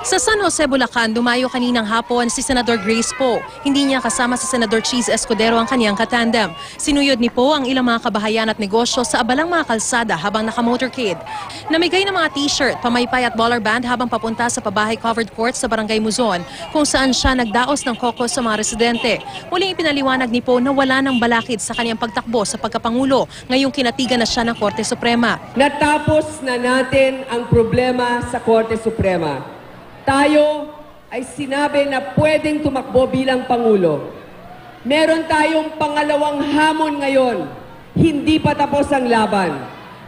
Sa San Jose, Bulacan, dumayo kaninang hapon si Senador Grace Poe. Hindi niya kasama si Senador Cheese Escudero ang kanyang katandem. Sinuyod ni Poe ang ilang mga kabahayan at negosyo sa abalang mga kalsada habang naka-motorcade. Namigay ng mga t-shirt, pamaypay at baller band habang papunta sa pabahay covered court sa Barangay Muzon, kung saan siya nagdaos ng kokos sa mga residente. Muling ipinaliwanag ni Poe na wala ng balakid sa kanyang pagtakbo sa pagkapangulo ngayong kinatigan na siya ng Korte Suprema. Natapos na natin ang problema sa Korte Suprema. Tayo ay sinabi na pwedeng tumakbo bilang Pangulo. Meron tayong pangalawang hamon ngayon. Hindi pa tapos ang laban.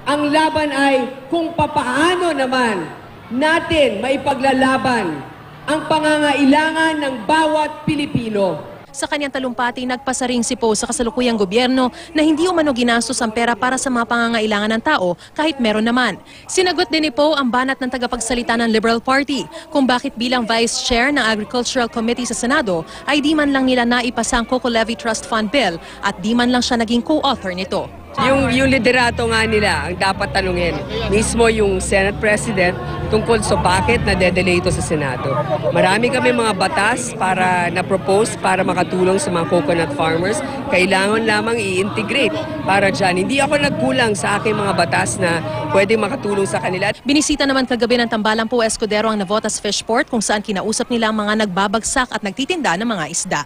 Ang laban ay kung papaano naman natin maipaglalaban ang pangangailangan ng bawat Pilipino. Sa kanyang talumpati, nagpasaring si Poe sa kasalukuyang gobyerno na hindi umano ginastos ang pera para sa mga pangangailangan ng tao kahit meron naman. Sinagot din ni Poe ang banat ng tagapagsalita ng Liberal Party kung bakit bilang Vice Chair ng Agricultural Committee sa Senado ay di man lang nila naipasa ang Coco Levy Trust Fund Bill at di man lang siya naging co-author nito. Yung liderato nga nila ang dapat tanungin. Mismo yung Senate President tungkol sa bakit na-delay ito sa Senado. Marami kami mga batas para na-propose para makatulong sa mga coconut farmers. Kailangan lamang i-integrate para dyan. Hindi ako nagkulang sa aking mga batas na pwedeng makatulong sa kanila. Binisita naman kagabi ng Tambalang Poe Escudero ang Navotas Fishport kung saan kinausap nila ang mga nagbabagsak at nagtitinda ng mga isda.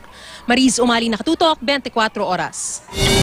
Mariz Umali, Nakatutok, 24 Oras.